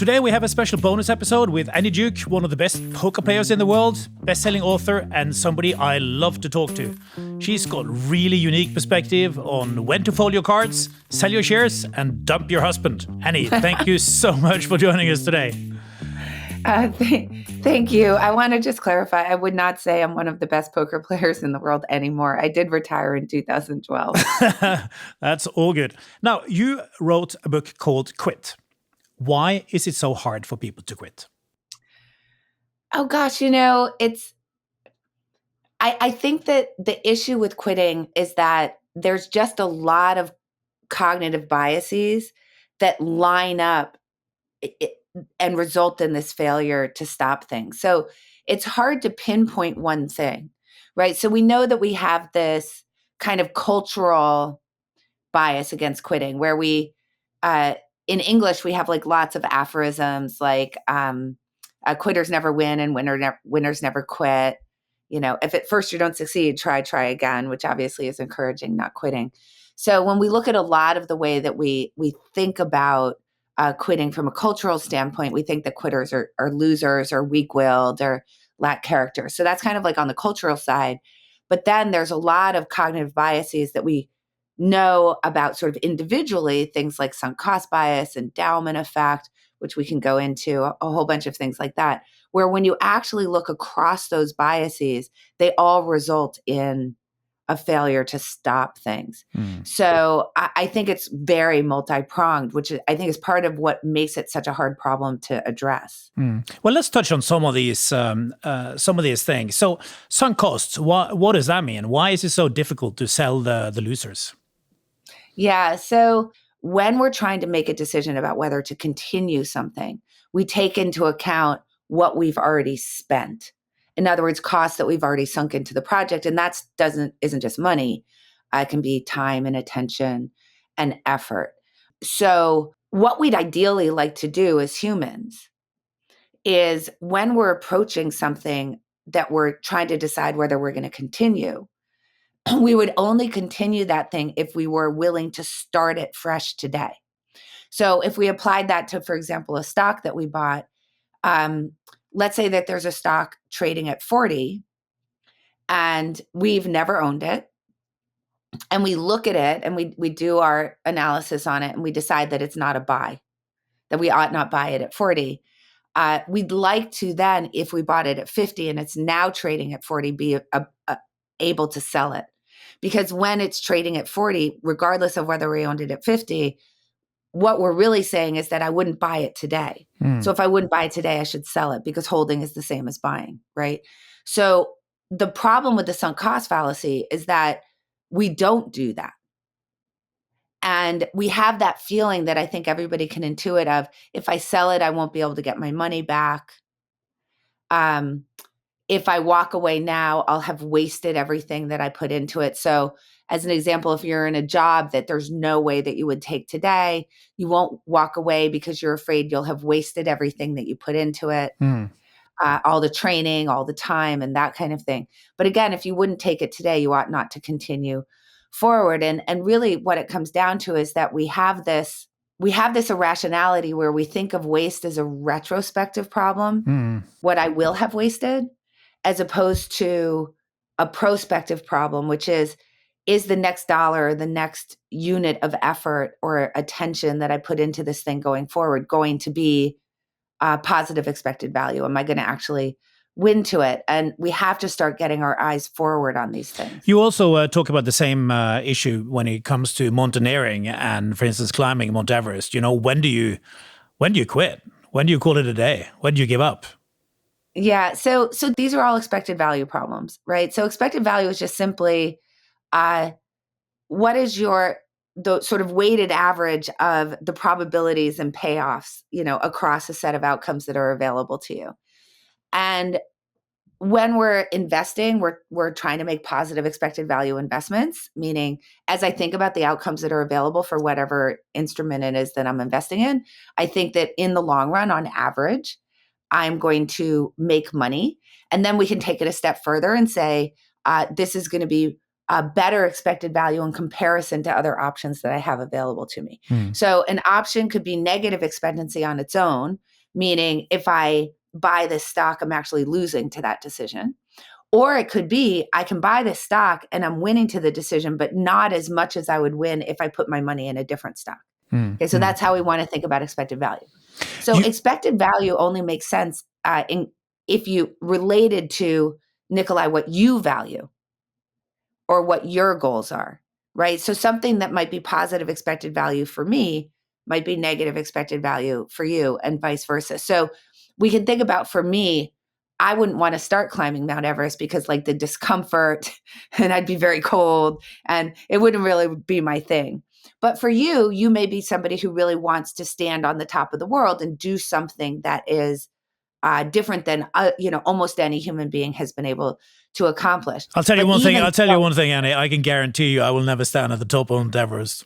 Today we have a special bonus episode with Annie Duke, one of the best poker players in the world, best-selling author, and somebody I love to talk to. She's got really unique perspective on when to fold your cards, sell your shares, and dump your husband. Annie, thank you so much for joining us today. Thank you. I want to just clarify, I would not say I'm one of the best poker players in the world anymore. I did retire in 2012. That's all good. Now, you wrote a book called Quit. Why is it so hard for people to quit? Oh gosh, I think that the issue with quitting is that there's just a lot of cognitive biases that line up and result in this failure to stop things. So it's hard to pinpoint one thing, right? So we know that we have this kind of cultural bias against quitting where in English, we have like lots of aphorisms like quitters never win and winners never quit. If at first you don't succeed, try again, which obviously is encouraging, not quitting. So when we look at a lot of the way that we think about quitting from a cultural standpoint, we think that quitters are losers or weak-willed or lack character. So that's kind of like on the cultural side. But then there's a lot of cognitive biases that we know about sort of individually, things like sunk cost bias, endowment effect, which we can go into, a whole bunch of things like that, where when you actually look across those biases, they all result in a failure to stop things. So I think it's very multi-pronged, which I think is part of what makes it such a hard problem to address. Well, let's touch on some of these things. So sunk costs, what does that mean? Why is it so difficult to sell the losers? Yeah. So when we're trying to make a decision about whether to continue something, we take into account what we've already spent. In other words, costs that we've already sunk into the project. And that isn't just money. It can be time and attention and effort. So what we'd ideally like to do as humans is when we're approaching something that we're trying to decide whether we're going to continue, we would only continue that thing if we were willing to start it fresh today. So if we applied that to, for example, a stock that we bought, let's say that there's a stock trading at 40 and we've never owned it. And we look at it and we do our analysis on it and we decide that it's not a buy, that we ought not buy it at 40. We'd like to then, if we bought it at 50 and it's now trading at 40, be able to sell it. Because when it's trading at 40, regardless of whether we owned it at 50, what we're really saying is that I wouldn't buy it today. So if I wouldn't buy it today, I should sell it because holding is the same as buying, right? So the problem with the sunk cost fallacy is that we don't do that. And we have that feeling that I think everybody can intuit of, if I sell it, I won't be able to get my money back. If I walk away now, I'll have wasted everything that I put into it. So as an example, if you're in a job that there's no way that you would take today, you won't walk away because you're afraid you'll have wasted everything that you put into it, all the training, all the time, and that kind of thing. But again, if you wouldn't take it today, you ought not to continue forward. And really what it comes down to is that we have this irrationality where we think of waste as a retrospective problem, what I will have wasted, as opposed to a prospective problem, which is the next dollar, the next unit of effort or attention that I put into this thing going forward going to be positive expected value? Am I going to actually win to it? And we have to start getting our eyes forward on these things. You also talk about the same issue when it comes to mountaineering and, for instance, climbing Mount Everest. When do you quit? When do you call it a day? When do you give up? Yeah. So these are all expected value problems, right? So expected value is just simply what is the sort of weighted average of the probabilities and payoffs, across a set of outcomes that are available to you. And when we're investing, we're trying to make positive expected value investments, meaning as I think about the outcomes that are available for whatever instrument it is that I'm investing in, I think that in the long run, on average, I'm going to make money. And then we can take it a step further and say, this is going to be a better expected value in comparison to other options that I have available to me. So an option could be negative expectancy on its own, meaning if I buy this stock, I'm actually losing to that decision. Or it could be, I can buy this stock and I'm winning to the decision, but not as much as I would win if I put my money in a different stock. Okay, so that's how we want to think about expected value. So expected value only makes sense if you related to, Nicolai, what you value or what your goals are, right? So something that might be positive expected value for me might be negative expected value for you, and vice versa. So we can think about, for me, I wouldn't want to start climbing Mount Everest because like the discomfort and I'd be very cold and it wouldn't really be my thing. But for you, you may be somebody who really wants to stand on the top of the world and do something that is different than almost any human being has been able to accomplish. I'll tell you one thing, Annie. I can guarantee you I will never stand at the top of Mount Everest.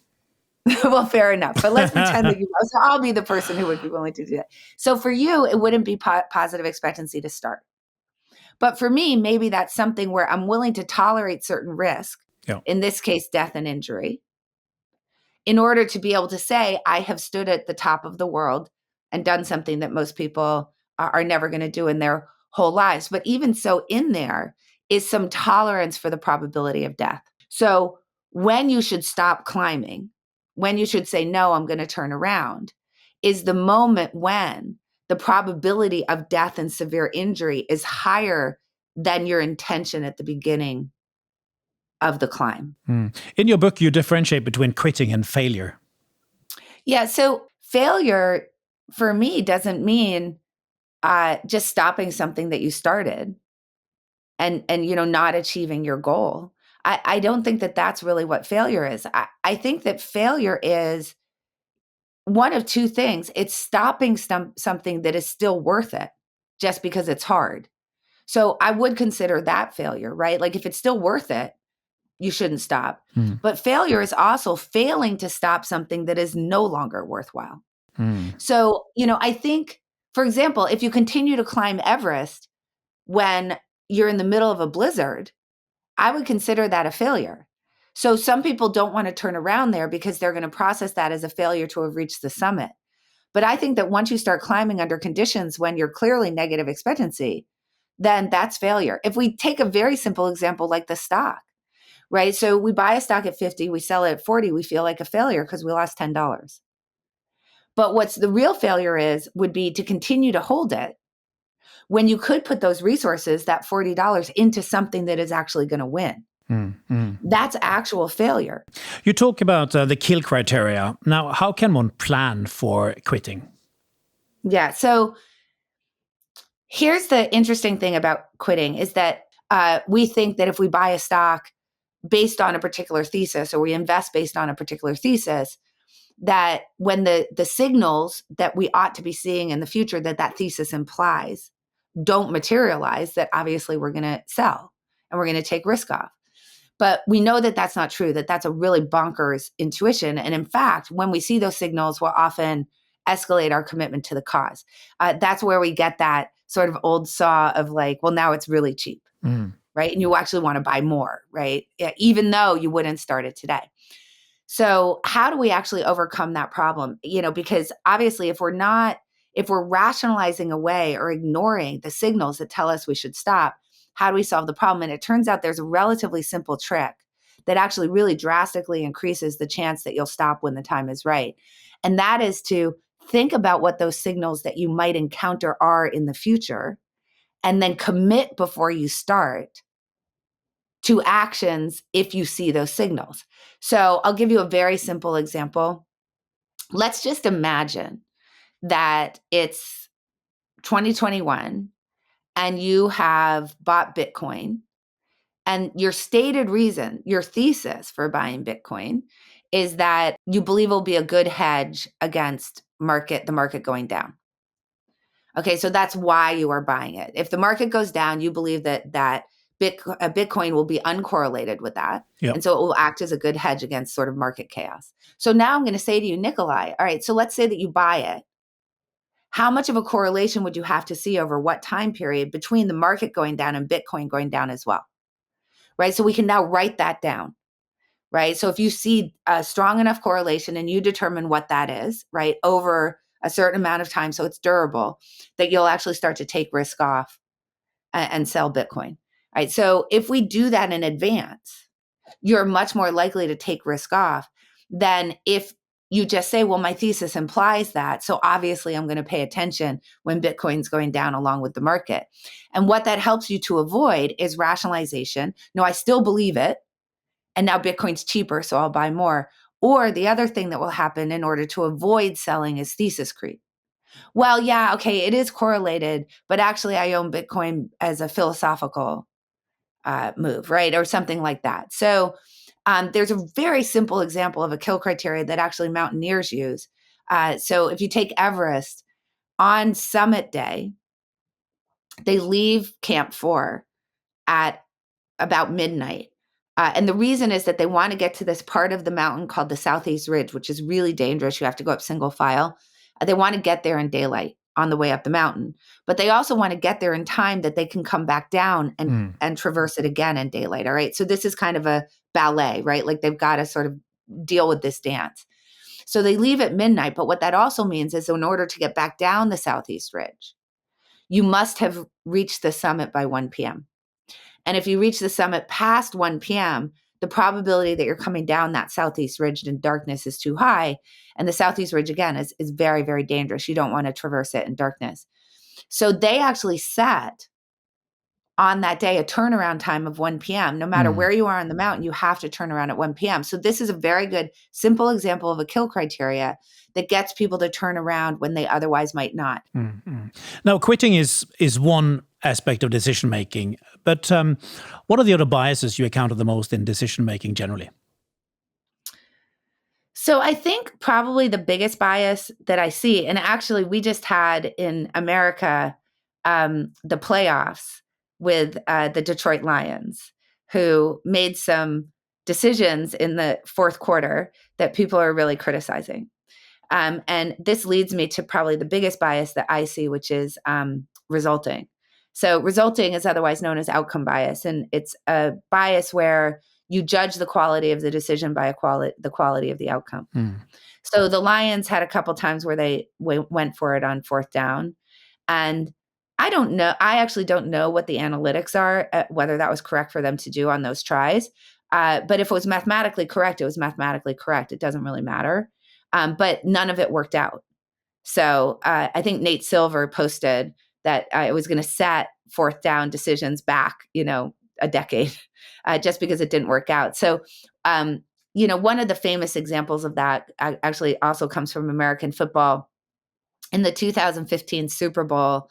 Well, fair enough. But let's pretend that you know. So I'll be the person who would be willing to do that. So for you, it wouldn't be positive expectancy to start. But for me, maybe that's something where I'm willing to tolerate certain risk, in this case, death and injury, in order to be able to say, I have stood at the top of the world and done something that most people are never going to do in their whole lives. But even so, in there is some tolerance for the probability of death. So when you should stop climbing, when you should say, no, I'm going to turn around, is the moment when the probability of death and severe injury is higher than your intention at the beginning of the climb. In your book, you differentiate between quitting and failure. Yeah. So failure for me doesn't mean just stopping something that you started and not achieving your goal. I don't think that that's really what failure is. I think that failure is one of two things. It's stopping something that is still worth it just because it's hard. So I would consider that failure, right? Like if it's still worth it, you shouldn't stop. But failure is also failing to stop something that is no longer worthwhile. So, I think, for example, if you continue to climb Everest when you're in the middle of a blizzard, I would consider that a failure. So some people don't want to turn around there because they're going to process that as a failure to have reached the summit. But I think that once you start climbing under conditions when you're clearly negative expectancy, then that's failure. If we take a very simple example like the stock, right? So we buy a stock at 50, we sell it at 40, we feel like a failure because we lost $10. But what's the real failure would be to continue to hold it when you could put those resources, that $40, into something that is actually going to win. That's actual failure. You talk about the kill criteria. Now, how can one plan for quitting? Yeah. So here's the interesting thing about quitting is that we think that if we buy a stock based on a particular thesis or we invest based on a particular thesis, that when the signals that we ought to be seeing in the future that thesis implies don't materialize, that obviously we're going to sell and we're going to take risk off. But we know that that's not true, that that's a really bonkers intuition. And in fact, when we see those signals, we'll often escalate our commitment to the cause. That's where we get that sort of old saw of like, well, now it's really cheap, right? And you actually want to buy more, right? Yeah, even though you wouldn't start it today. So how do we actually overcome that problem? Because obviously if we're rationalizing away or ignoring the signals that tell us we should stop, how do we solve the problem? And it turns out there's a relatively simple trick that actually really drastically increases the chance that you'll stop when the time is right. And that is to think about what those signals that you might encounter are in the future, and then commit before you start to actions if you see those signals. So I'll give you a very simple example. Let's just imagine that it's 2021 and you have bought Bitcoin, and your stated reason, your thesis for buying Bitcoin is that you believe will be a good hedge against the market going down. Okay, so that's why you are buying it. If the market goes down, you believe that Bitcoin will be uncorrelated with that. Yep. And so it will act as a good hedge against sort of market chaos. So now I'm going to say to you, Nicolai, all right, so let's say that you buy it. How much of a correlation would you have to see over what time period between the market going down and Bitcoin going down as well? Right? So we can now write that down, right? So if you see a strong enough correlation and you determine what that is, right, over a certain amount of time, so it's durable, that you'll actually start to take risk off and sell Bitcoin. Right. So if we do that in advance, you're much more likely to take risk off than if you just say, well, my thesis implies that. So obviously I'm going to pay attention when Bitcoin's going down along with the market. And what that helps you to avoid is rationalization. No, I still believe it. And now Bitcoin's cheaper, so I'll buy more. Or the other thing that will happen in order to avoid selling is thesis creep. Well, yeah, okay, it is correlated, but actually I own Bitcoin as a philosophical move, right? Or something like that. So there's a very simple example of a kill criteria that actually mountaineers use. So if you take Everest on summit day, they leave Camp 4 at about midnight. And the reason is that they want to get to this part of the mountain called the Southeast Ridge, which is really dangerous. You have to go up single file. They want to get there in daylight on the way up the mountain, but they also want to get there in time that they can come back down and traverse it again in daylight. All right. So this is kind of a ballet, right? Like they've got to sort of deal with this dance. So they leave at midnight. But what that also means is in order to get back down the Southeast Ridge, you must have reached the summit by 1 p.m. And if you reach the summit past 1 p.m., the probability that you're coming down that Southeast Ridge in darkness is too high. And the Southeast Ridge, again, is very, very dangerous. You don't want to traverse it in darkness. So they actually set on that day a turnaround time of 1 p.m. No matter where you are on the mountain, you have to turn around at 1 p.m. So this is a very good, simple example of a kill criteria that gets people to turn around when they otherwise might not. Now, quitting is one aspect of decision making, but what are the other biases you encounter the most in decision making generally? So I think probably the biggest bias that I see, and actually we just had in America the playoffs with the Detroit Lions, who made some decisions in the fourth quarter that people are really criticizing. And this leads me to probably the biggest bias that I see, which is resulting. So resulting is otherwise known as outcome bias. And it's a bias where you judge the quality of the decision by the quality of the outcome. So the Lions had a couple times where they went for it on fourth down. And I don't know. I actually don't know what the analytics are, whether that was correct for them to do on those tries. But if it was mathematically correct, it was mathematically correct. It doesn't really matter. But none of it worked out. So I think Nate Silver posted that it was going to set fourth down decisions back, a decade, just because it didn't work out. So, one of the famous examples of that actually also comes from American football. In the 2015 Super Bowl,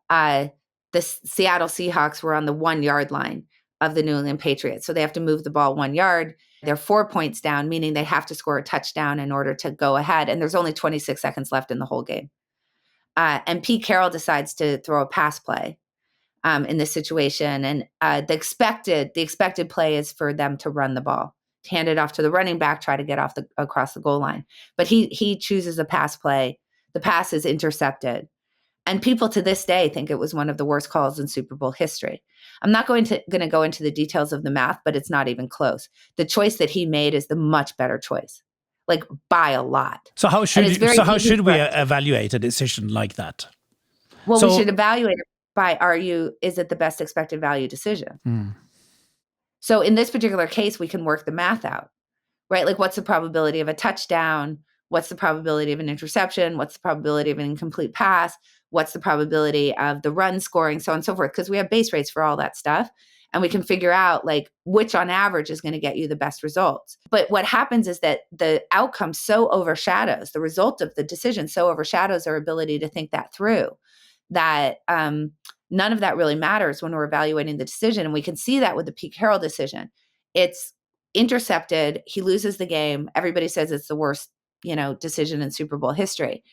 the Seattle Seahawks were on the 1 yard line of the New England Patriots. So they have to move the ball 1 yard. They're 4 points down, meaning they have to score a touchdown in order to go ahead. And there's only 26 seconds left in the whole game. And Pete Carroll decides to throw a pass play in this situation. And the expected play is for them to run the ball, hand it off to the running back, try to get across the goal line. But he chooses a pass play. The pass is intercepted. And people to this day think it was one of the worst calls in Super Bowl history. I'm not going to go into the details of the math, but it's not even close. The choice that he made is the much better choice, like by a lot. So how should we evaluate a decision like that? Well, we should evaluate it by is it the best expected value decision? So in this particular case, we can work the math out, right? Like what's the probability of a touchdown? What's the probability of an interception? What's the probability of an incomplete pass? What's the probability of the run scoring, so on and so forth? Because we have base rates for all that stuff. And we can figure out like which on average is going to get you the best results. But what happens is that the outcome so overshadows, the result of the decision so overshadows our ability to think that through, that none of that really matters when we're evaluating the decision. And we can see that with the Pete Carroll decision. It's intercepted. He loses the game. Everybody says it's the worst, decision in Super Bowl history.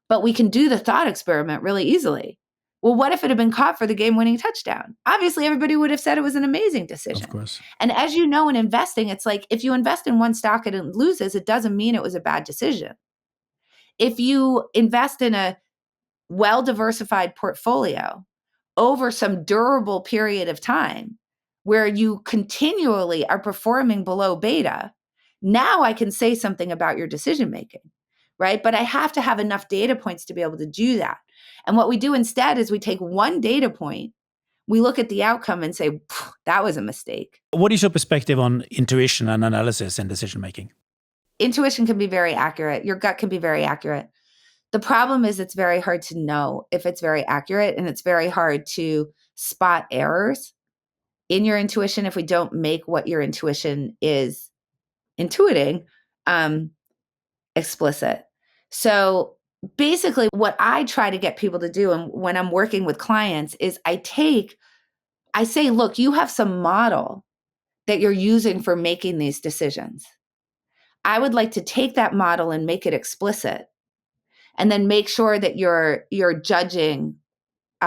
But we can do the thought experiment really easily. Well, what if it had been caught for the game-winning touchdown? Obviously, everybody would have said it was an amazing decision. Of course. And as you know, in investing, it's like if you invest in one stock and it loses, it doesn't mean it was a bad decision. If you invest in a well-diversified portfolio over some durable period of time where you continually are performing below beta, now I can say something about your decision-making. right? But I have to have enough data points to be able to do that. And what we do instead is we take one data point, we look at the outcome and say, that was a mistake. What is your perspective on intuition and analysis in decision making? Intuition can be very accurate. Your gut can be very accurate. The problem is it's very hard to know if it's very accurate, and it's very hard to spot errors in your intuition if we don't make what your intuition is intuiting explicit. So basically what I try to get people to do, and when I'm working with clients, is I say, look, you have some model that you're using for making these decisions. I would like to take that model and make it explicit, and then make sure that you're judging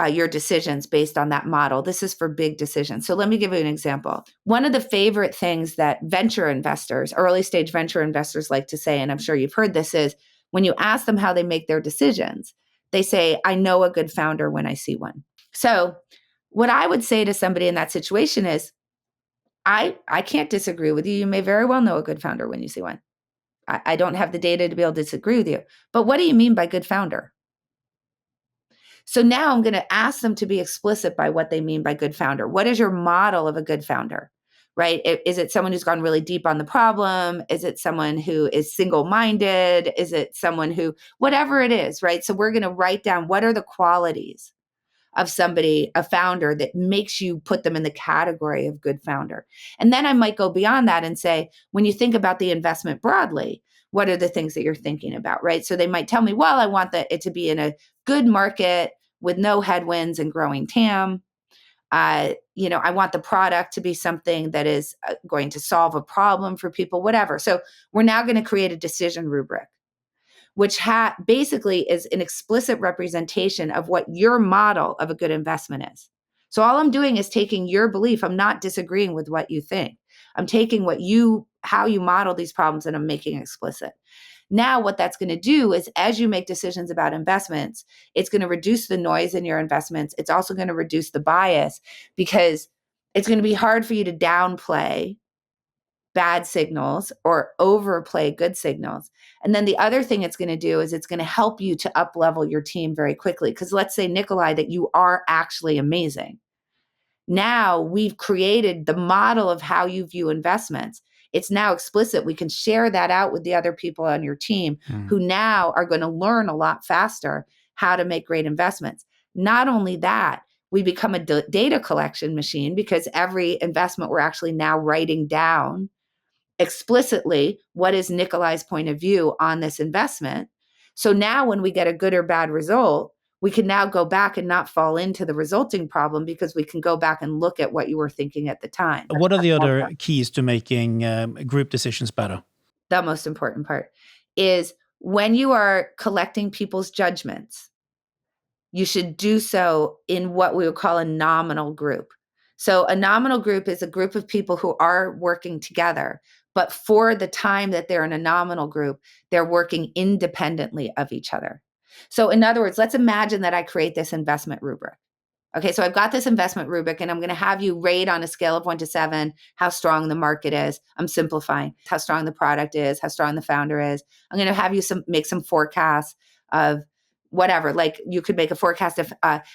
your decisions based on that model. This is for big decisions. So let me give you an example. One of the favorite things that venture investors, early stage venture investors like to say, and I'm sure you've heard this, is when you ask them how they make their decisions, they say, I know a good founder when I see one. So what I would say to somebody in that situation is, I can't disagree with you. You may very well know a good founder when you see one. I don't have the data to be able to disagree with you. But what do you mean by good founder? So now I'm going to ask them to be explicit by what they mean by good founder. What is your model of a good founder, right? Is it someone who's gone really deep on the problem? Is it someone who is single-minded? Is it someone who, whatever it is, right? So we're going to write down what are the qualities of somebody, a founder, that makes you put them in the category of good founder. And then I might go beyond that and say, when you think about the investment broadly, what are the things that you're thinking about, right? So they might tell me, well, I want it to be in a good market with no headwinds and growing TAM. I want the product to be something that is going to solve a problem for people, whatever. So we're now going to create a decision rubric, which basically is an explicit representation of what your model of a good investment is. So all I'm doing is taking your belief. I'm not disagreeing with what you think. I'm taking how you model these problems, and I'm making it explicit. Now, what that's going to do is, as you make decisions about investments, it's going to reduce the noise in your investments. It's also going to reduce the bias, because it's going to be hard for you to downplay bad signals or overplay good signals. And then the other thing it's going to do is it's going to help you to up level your team very quickly. Because let's say, Nicolai, that you are actually amazing. Now we've created the model of how you view investments. It's now explicit. We can share that out with the other people on your team who now are going to learn a lot faster how to make great investments. Not only that, we become a data collection machine, because every investment we're actually now writing down explicitly what is Nicolai's point of view on this investment. So now when we get a good or bad result, we can now go back and not fall into the resulting problem, because we can go back and look at what you were thinking at the time. What are the other keys to making group decisions better? The most important part is, when you are collecting people's judgments, you should do so in what we would call a nominal group. So a nominal group is a group of people who are working together, but for the time that they're in a nominal group, they're working independently of each other. So in other words, let's imagine that I create this investment rubric. Okay, so I've got this investment rubric, and I'm going to have you rate on a scale of 1 to 7 how strong the market is. I'm simplifying. How strong the product is, how strong the founder is. I'm going to have you make some forecasts of whatever. Like, you could make a forecast of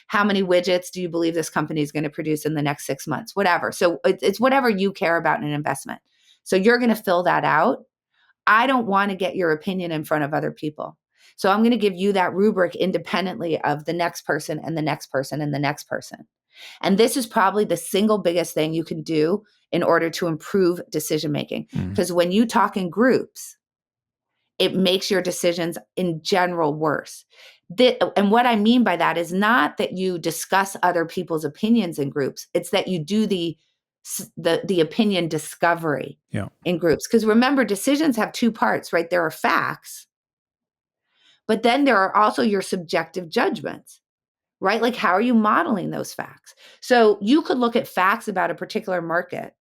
how many widgets do you believe this company is going to produce in the next 6 months, whatever. So it's whatever you care about in an investment. So you're going to fill that out. I don't want to get your opinion in front of other people. So I'm going to give you that rubric independently of the next person and the next person and the next person. And this is probably the single biggest thing you can do in order to improve decision making. Because when you talk in groups, it makes your decisions in general worse. And what I mean by that is not that you discuss other people's opinions in groups. It's that you do the opinion discovery in groups. Because remember, decisions have two parts, right? There are facts, but then there are also your subjective judgments, right? Like, how are you modeling those facts? So you could look at facts about a particular market,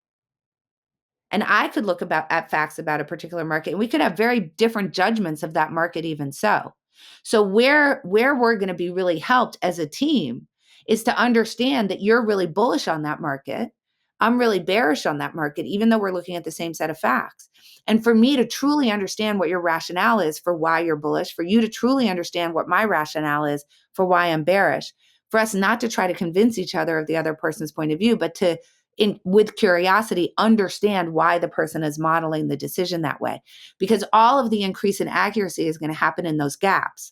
and I could look at facts about a particular market, and we could have very different judgments of that market even so. So where we're going to be really helped as a team is to understand that you're really bullish on that market, I'm really bearish on that market, even though we're looking at the same set of facts. And for me to truly understand what your rationale is for why you're bullish, for you to truly understand what my rationale is for why I'm bearish, for us not to try to convince each other of the other person's point of view, but to, with curiosity, understand why the person is modeling the decision that way. Because all of the increase in accuracy is going to happen in those gaps.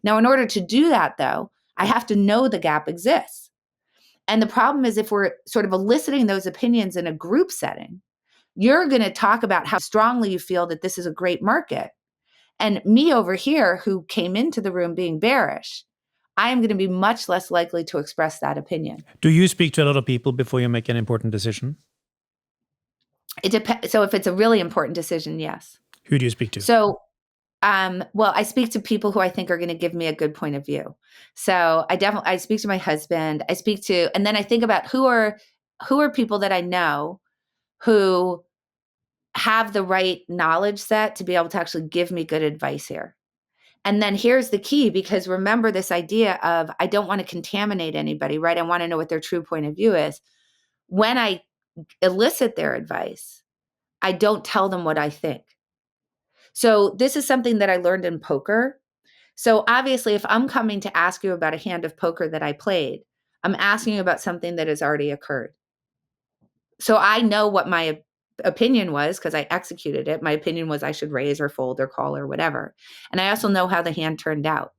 Now, in order to do that, though, I have to know the gap exists. And the problem is if we're sort of eliciting those opinions in a group setting, you're going to talk about how strongly you feel that this is a great market. And me over here, who came into the room being bearish, I am going to be much less likely to express that opinion. Do you speak to a lot of people before you make an important decision? It depends. So if it's a really important decision, yes. Who do you speak to? So, well, I speak to people who I think are going to give me a good point of view. So I speak to my husband. And then I think about who are people that I know who have the right knowledge set to be able to actually give me good advice here. And then here's the key, because remember this idea of I don't want to contaminate anybody, right? I want to know what their true point of view is. When I elicit their advice, I don't tell them what I think. So this is something that I learned in poker. So obviously, if I'm coming to ask you about a hand of poker that I played, I'm asking you about something that has already occurred. So I know what my opinion was because I executed it. My opinion was I should raise or fold or call or whatever. And I also know how the hand turned out,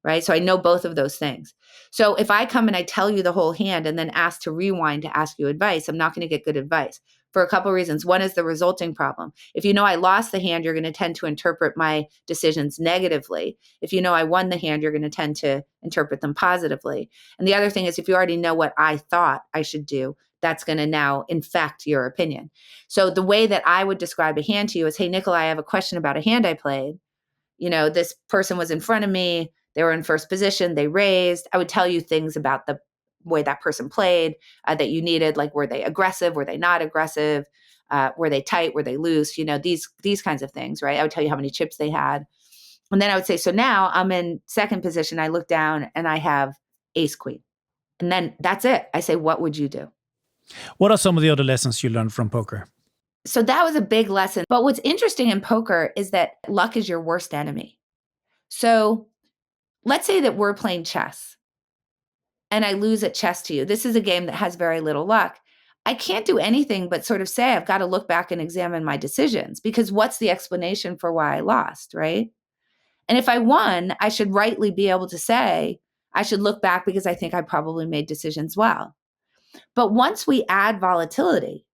right? So I know both of those things. So if I come and I tell you the whole hand and then ask to rewind to ask you advice, I'm not going to get good advice for a couple of reasons. One is the resulting problem. If you know I lost the hand, you're going to tend to interpret my decisions negatively. If you know I won the hand, you're going to tend to interpret them positively. And the other thing is if you already know what I thought I should do, that's going to now infect your opinion. So the way that I would describe a hand to you is, hey, Nicolai, I have a question about a hand I played. This person was in front of me. They were in first position. They raised. I would tell you things about the way that person played that you needed. Like, were they aggressive? Were they not aggressive? Were they tight? Were they loose? These kinds of things, right? I would tell you how many chips they had. And then I would say, so now I'm in second position. I look down and I have ace queen. And then that's it. I say, what would you do? What are some of the other lessons you learned from poker? So that was a big lesson. But what's interesting in poker is that luck is your worst enemy. So let's say that we're playing chess and I lose at chess to you. This is a game that has very little luck. I can't do anything but sort of say I've got to look back and examine my decisions, because what's the explanation for why I lost, right? And if I won, I should rightly be able to say I should look back because I think I probably made decisions well. But once we add volatility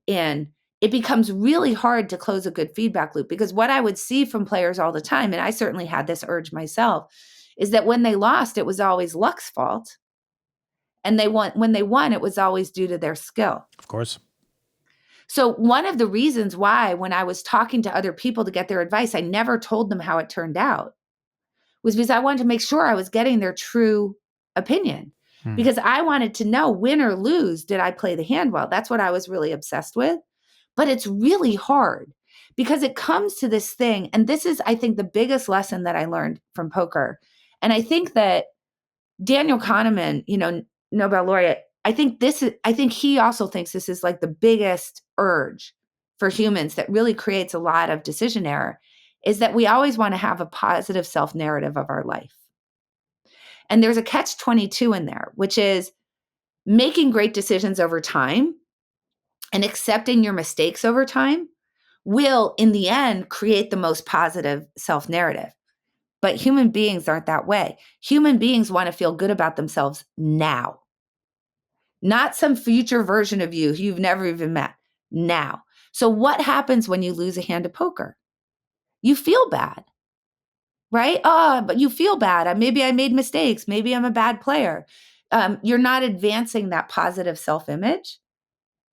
in, it becomes really hard to close a good feedback loop, because what I would see from players all the time, and I certainly had this urge myself, is that when they lost, it was always luck's fault. And when they won, it was always due to their skill. Of course. So one of the reasons why, when I was talking to other people to get their advice, I never told them how it turned out, was because I wanted to make sure I was getting their true opinion. Because I wanted to know, win or lose, did I play the hand well? That's what I was really obsessed with. But it's really hard because it comes to this thing. And this is, I think, the biggest lesson that I learned from poker. And I think that Daniel Kahneman, Nobel laureate, I think he also thinks this is like the biggest urge for humans that really creates a lot of decision error, is that we always want to have a positive self-narrative of our life. And there's a catch-22 in there, which is making great decisions over time and accepting your mistakes over time will, in the end, create the most positive self-narrative. But human beings aren't that way. Human beings want to feel good about themselves now, not some future version of you who you've never even met, now. So what happens when you lose a hand of poker? You feel bad, right? But you feel bad. Maybe I made mistakes. Maybe I'm a bad player. You're not advancing that positive self-image,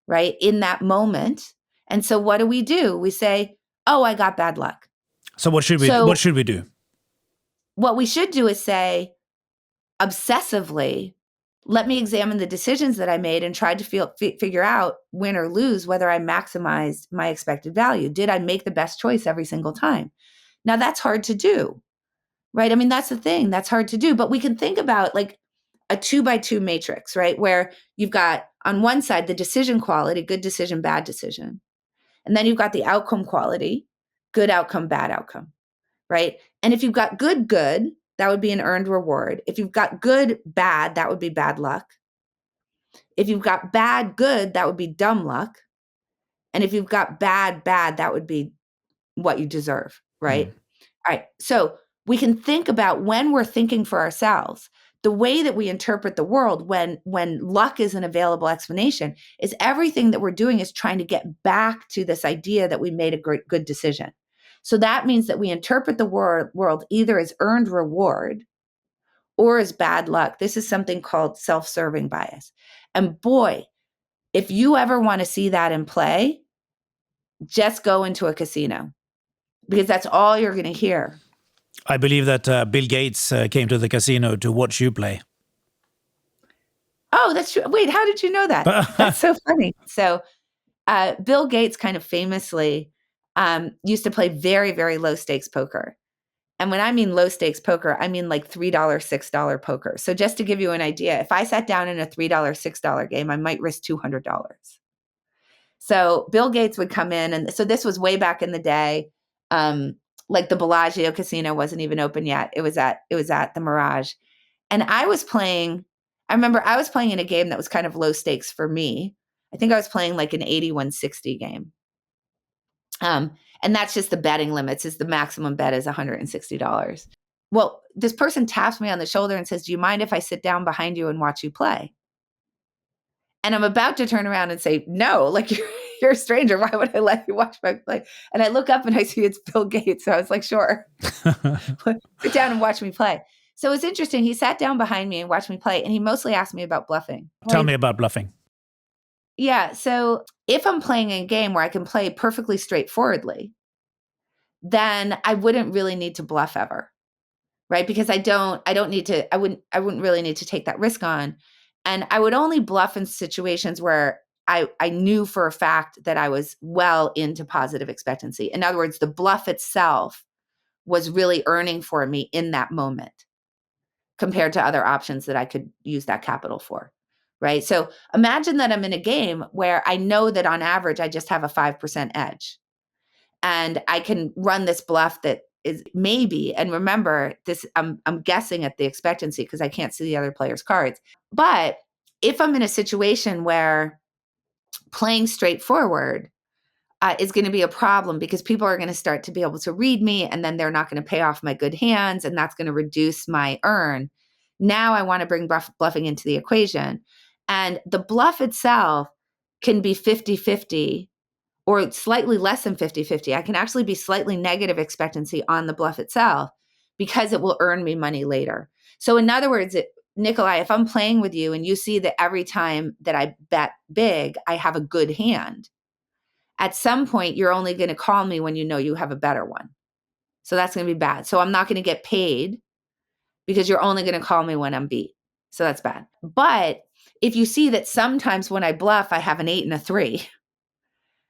right, in that moment. And so what do? We say, oh, I got bad luck. So what should we do? What we should do is say, obsessively, let me examine the decisions that I made and try to figure out, win or lose, whether I maximized my expected value. Did I make the best choice every single time? Now, that's hard to do, right? I mean, that's the thing. That's hard to do. But we can think about, like, a 2x2 matrix, right? Where you've got on one side the decision quality, good decision, bad decision. And then you've got the outcome quality, good outcome, bad outcome, right? And if you've got good, that would be an earned reward. If you've got good, bad, that would be bad luck. If you've got bad, good, that would be dumb luck. And if you've got bad, that would be what you deserve, right? All right. So we can think about when we're thinking for ourselves, the way that we interpret the world when luck is an available explanation is everything that we're doing is trying to get back to this idea that we made a good decision. So that means that we interpret the world either as earned reward or as bad luck. This is something called self-serving bias. And boy, if you ever want to see that in play, just go into a casino because that's all you're going to hear. I believe that Bill Gates came to the casino to watch you play. Oh, that's true. Wait, how did you know that? That's so funny. So Bill Gates kind of famously used to play very, very low stakes poker. And when I mean low stakes poker, I mean like $3, $6 poker. So just to give you an idea, if I sat down in a $3, $6 game, I might risk $200. So Bill Gates would come in. And so this was way back in the day. Like the Bellagio casino wasn't even open yet. It was at the Mirage. And I remember I was playing in a game that was kind of low stakes for me. I think I was playing like an 8160 game. And that's just the betting limits is the maximum bet is $160. Well, this person taps me on the shoulder and says, "Do you mind if I sit down behind you and watch you play?" And I'm about to turn around and say, "No, like you're a stranger. Why would I let you watch my play?" And I look up and I see it's Bill Gates. So I was like, "Sure, sit down and watch me play." So it's interesting. He sat down behind me and watched me play. And he mostly asked me about bluffing. Tell me about bluffing. Yeah. So if I'm playing a game where I can play perfectly straightforwardly, then I wouldn't really need to bluff ever. Right. Because I wouldn't really need to take that risk on. And I would only bluff in situations where I knew for a fact that I was well into positive expectancy. In other words, the bluff itself was really earning for me in that moment compared to other options that I could use that capital for. Right. So imagine that I'm in a game where I know that on average, I just have a 5% edge. And I can run this bluff that is maybe, and remember this, I'm guessing at the expectancy because I can't see the other player's cards. But if I'm in a situation where playing straightforward is going to be a problem because people are going to start to be able to read me and then they're not going to pay off my good hands and that's going to reduce my earn. Now I want to bring bluffing into the equation. And the bluff itself can be 50-50 or slightly less than 50-50. I can actually be slightly negative expectancy on the bluff itself because it will earn me money later. So in other words, Nicolai, if I'm playing with you and you see that every time that I bet big, I have a good hand, at some point, you're only going to call me when you know you have a better one. So that's going to be bad. So I'm not going to get paid because you're only going to call me when I'm beat. So that's bad. But if you see that sometimes when I bluff, I have an 8 and a 3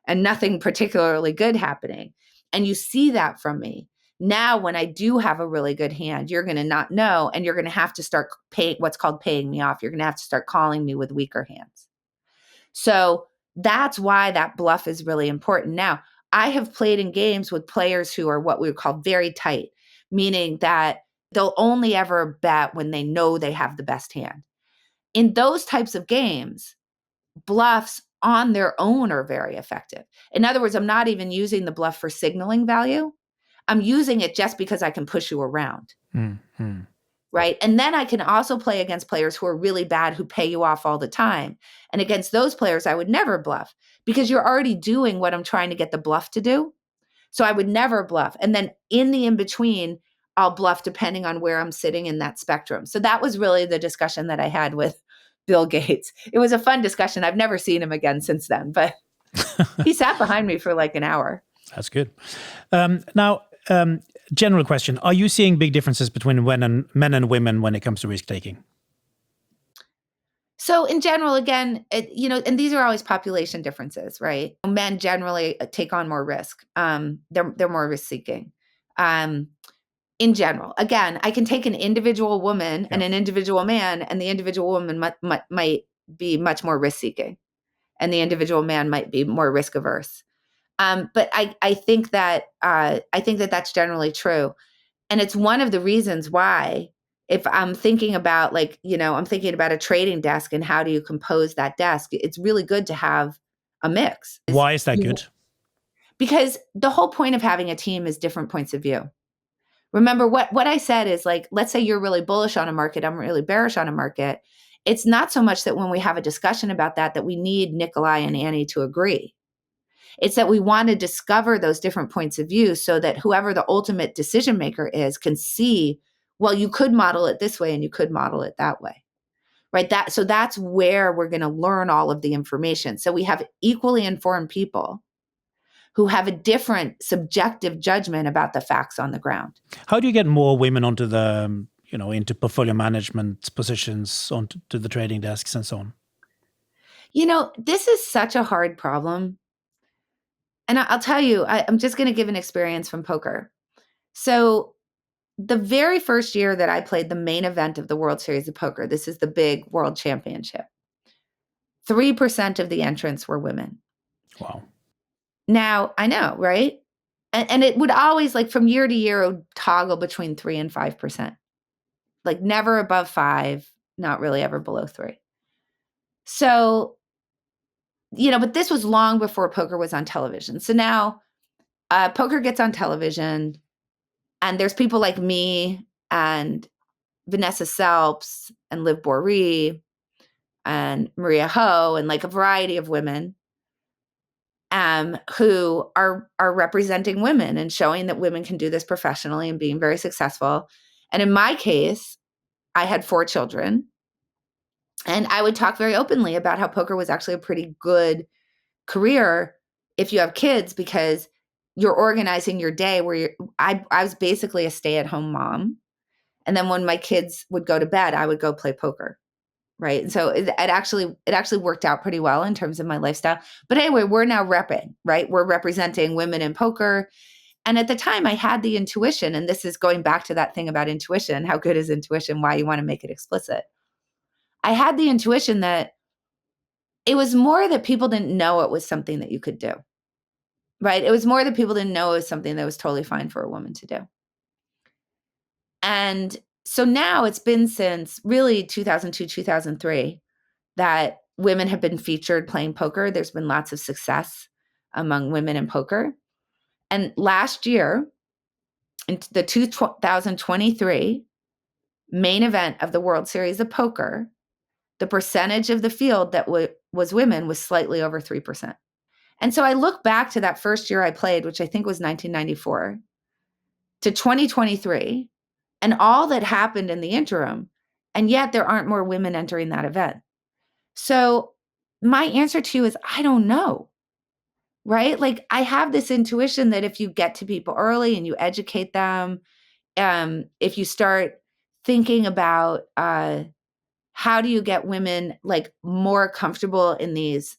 and nothing particularly good happening, and you see that from me, now when I do have a really good hand, you're going to not know, and you're going to have to start paying what's called paying me off. You're going to have to start calling me with weaker hands. So that's why that bluff is really important. Now, I have played in games with players who are what we would call very tight, meaning that they'll only ever bet when they know they have the best hand. In those types of games, bluffs on their own are very effective. In other words, I'm not even using the bluff for signaling value. I'm using it just because I can push you around. Mm-hmm. Right. And then I can also play against players who are really bad, who pay you off all the time. And against those players, I would never bluff because you're already doing what I'm trying to get the bluff to do. So I would never bluff. And then in the in-between, I'll bluff depending on where I'm sitting in that spectrum. So that was really the discussion that I had with Bill Gates. It was a fun discussion. I've never seen him again since then, but he sat behind me for like an hour. That's good. Now, general question. Are you seeing big differences between men and women when it comes to risk taking? So in general, again, and these are always population differences, right? Men generally take on more risk. They're more risk seeking. in general. Again, I can take an individual woman and an individual man, and the individual woman might be much more risk seeking, and the individual man might be more risk averse. But I think that that's generally true, and it's one of the reasons why, if I'm thinking about I'm thinking about a trading desk and how do you compose that desk, it's really good to have a mix. Why is that good? Because the whole point of having a team is different points of view. Remember what I said is, like, let's say you're really bullish on a market, I'm really bearish on a market. It's not so much that when we have a discussion about that we need Nicolai and Annie to agree. It's that we want to discover those different points of view so that whoever the ultimate decision maker is can see, well, you could model it this way and you could model it that way. Right? So that's where we're going to learn all of the information. So we have equally informed people who have a different subjective judgment about the facts on the ground. How do you get more women onto the, into portfolio management positions, onto the trading desks and so on? This is such a hard problem. And I'll tell you, I'm just going to give an experience from poker. So the very first year that I played the main event of the World Series of Poker, this is the big world championship, 3% of the entrants were women. Wow. Now, I know, right? And it would always, like, from year to year, it would toggle between 3 and 5%. Like, never above 5, not really ever below 3. So, but this was long before poker was on television. So now poker gets on television, and there's people like me and Vanessa Selps and Liv Bory and Maria Ho and like a variety of women who are representing women and showing that women can do this professionally and being very successful. And in my case, I had 4 children, and I would talk very openly about how poker was actually a pretty good career if you have kids, because you're organizing your day where I was basically a stay-at-home mom. And then when my kids would go to bed, I would go play poker. Right. And so it actually worked out pretty well in terms of my lifestyle. But anyway, we're now repping, right? We're representing women in poker. And at the time I had the intuition, and this is going back to that thing about intuition. How good is intuition? Why you want to make it explicit? I had the intuition that it was more that people didn't know it was something that you could do. Right. It was more that people didn't know it was something that was totally fine for a woman to do. And so now it's been since really 2002, 2003 that women have been featured playing poker. There's been lots of success among women in poker. And last year, in the 2023 main event of the World Series of Poker, the percentage of the field that was women was slightly over 3%. And so I look back to that first year I played, which I think was 1994, to 2023, and all that happened in the interim, and yet there aren't more women entering that event. So my answer to you is, I don't know, right? Like, I have this intuition that if you get to people early and you educate them, if you start thinking about how do you get women like more comfortable in these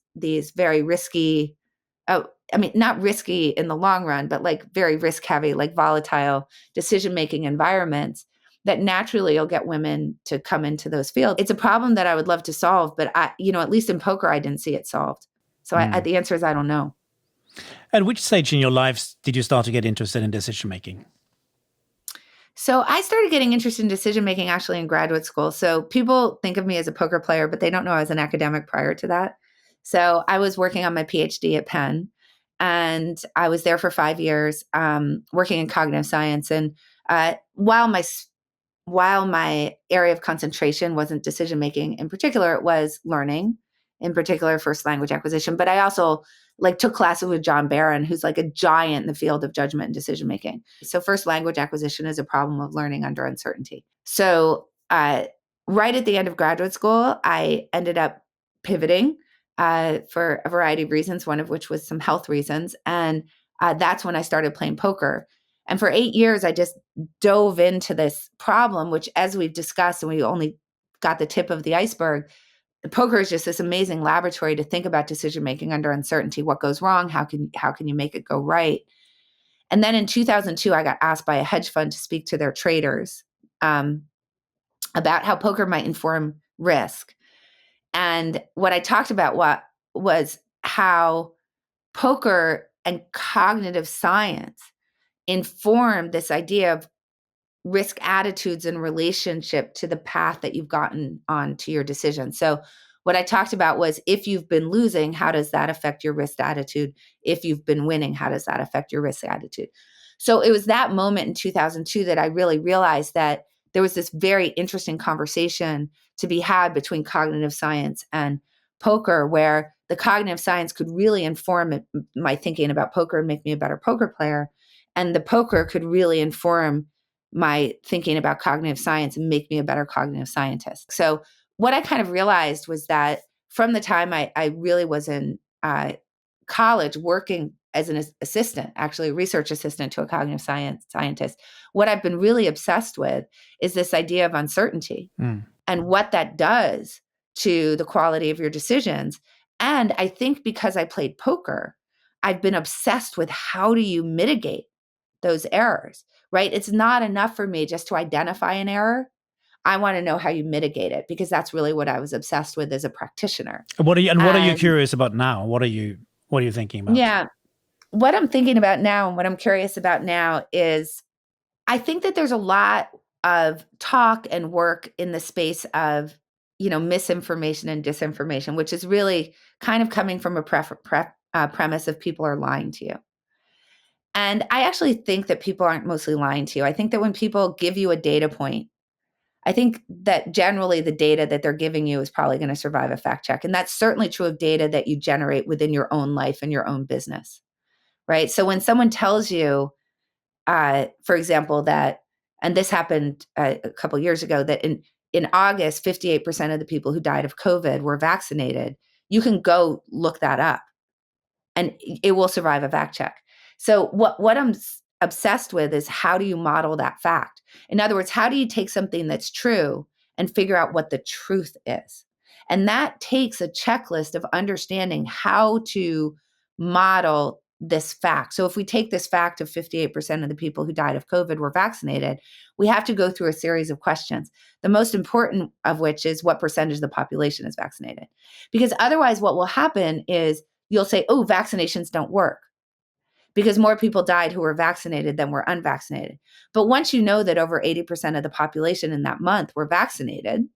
very risky, not risky in the long run, but like very risk heavy, like volatile decision-making environments, that naturally you'll get women to come into those fields. It's a problem that I would love to solve, but at least in poker, I didn't see it solved. So the answer is, I don't know. At which stage in your life did you start to get interested in decision-making? So I started getting interested in decision-making actually in graduate school. So people think of me as a poker player, but they don't know I was an academic prior to that. So I was working on my PhD at Penn, and I was there for 5 years, working in cognitive science. And while my area of concentration wasn't decision-making in particular, it was learning, in particular first language acquisition. But I also took classes with John Barron, who's like a giant in the field of judgment and decision-making. So first language acquisition is a problem of learning under uncertainty. So right at the end of graduate school, I ended up pivoting for a variety of reasons, one of which was some health reasons. And that's when I started playing poker. And for 8 years, I just dove into this problem, which, as we've discussed, and we only got the tip of the iceberg, poker is just this amazing laboratory to think about decision-making under uncertainty. What goes wrong? How can you make it go right? And then in 2002, I got asked by a hedge fund to speak to their traders about how poker might inform risk. And what I talked about was how poker and cognitive science informed this idea of risk attitudes in relationship to the path that you've gotten on to your decision. So what I talked about was, if you've been losing, how does that affect your risk attitude? If you've been winning, how does that affect your risk attitude? So it was that moment in 2002 that I really realized that there was this very interesting conversation to be had between cognitive science and poker, where the cognitive science could really inform my thinking about poker and make me a better poker player. And the poker could really inform my thinking about cognitive science and make me a better cognitive scientist. So what I kind of realized was that from the time I really was in college working as an assistant, actually a research assistant to a cognitive science scientist, what I've been really obsessed with is this idea of uncertainty and what that does to the quality of your decisions. And I think because I played poker, I've been obsessed with how do you mitigate those errors, right? It's not enough for me just to identify an error. I want to know how you mitigate it, because that's really what I was obsessed with as a practitioner. What are you curious about now? What are you thinking about? Yeah. What I'm thinking about now and what I'm curious about now is, I think that there's a lot of talk and work in the space of, misinformation and disinformation, which is really kind of coming from a premise of people are lying to you. And I actually think that people aren't mostly lying to you. I think that when people give you a data point, I think that generally the data that they're giving you is probably going to survive a fact check. And that's certainly true of data that you generate within your own life and your own business, right? So when someone tells you, for example, that, and this happened a couple of years ago, that in August, 58% of the people who died of COVID were vaccinated, you can go look that up and it will survive a fact check. So what I'm obsessed with is, how do you model that fact? In other words, how do you take something that's true and figure out what the truth is? And that takes a checklist of understanding how to model this fact. So if we take this fact of 58% of the people who died of COVID were vaccinated, we have to go through a series of questions. The most important of which is, what percentage of the population is vaccinated? Because otherwise what will happen is, you'll say, oh, vaccinations don't work, because more people died who were vaccinated than were unvaccinated. But once you know that over 80% of the population in that month were vaccinated,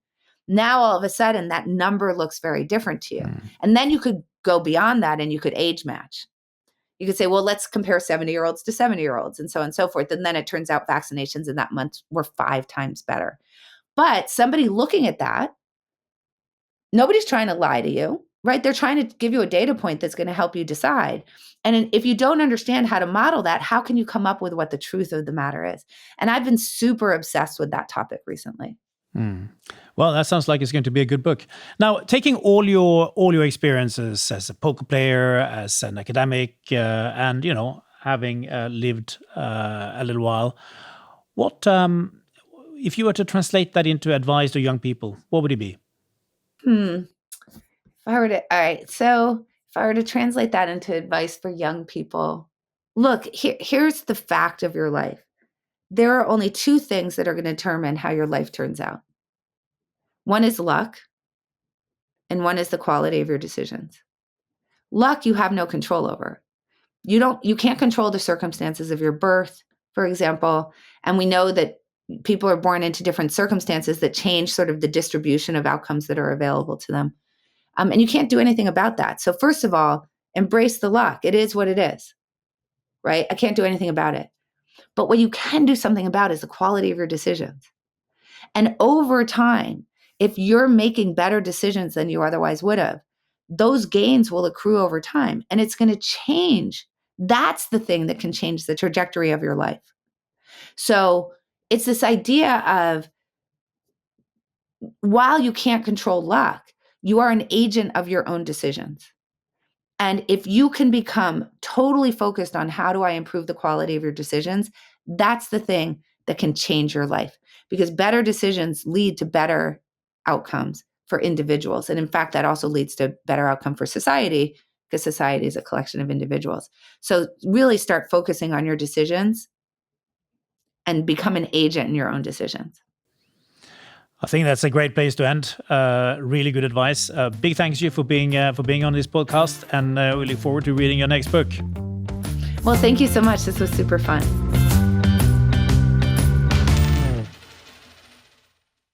now all of a sudden that number looks very different to you. And then you could go beyond that and you could age match. You could say, well, let's compare 70-year-olds to 70-year-olds and so on and so forth. And then it turns out vaccinations in that month were 5 times better. But somebody looking at that, nobody's trying to lie to you, right? They're trying to give you a data point that's going to help you decide. And if you don't understand how to model that, how can you come up with what the truth of the matter is? And I've been super obsessed with that topic recently. Well, that sounds like it's going to be a good book. Now, taking all your experiences as a poker player, as an academic, and having lived a little while, what if you were to translate that into advice to young people? What would it be? All right. So if I were to translate that into advice for young people, look, here's the fact of your life. There are only 2 things that are going to determine how your life turns out. One is luck, and one is the quality of your decisions. Luck, you have no control over. You can't control the circumstances of your birth, for example. And we know that people are born into different circumstances that change sort of the distribution of outcomes that are available to them. And you can't do anything about that. So first of all, embrace the luck. It is what it is, right? I can't do anything about it. But what you can do something about is the quality of your decisions. And over time, if you're making better decisions than you otherwise would have, those gains will accrue over time and it's going to change. That's the thing that can change the trajectory of your life. So it's this idea of, while you can't control luck, you are an agent of your own decisions. And if you can become totally focused on, how do I improve the quality of your decisions? That's the thing that can change your life, because better decisions lead to better outcomes for individuals. And in fact, that also leads to better outcome for society, because society is a collection of individuals. So really start focusing on your decisions and become an agent in your own decisions. I think that's a great place to end. Really good advice. Big thanks to you for being on this podcast, and we look forward to reading your next book. Well, thank you so much. This was super fun.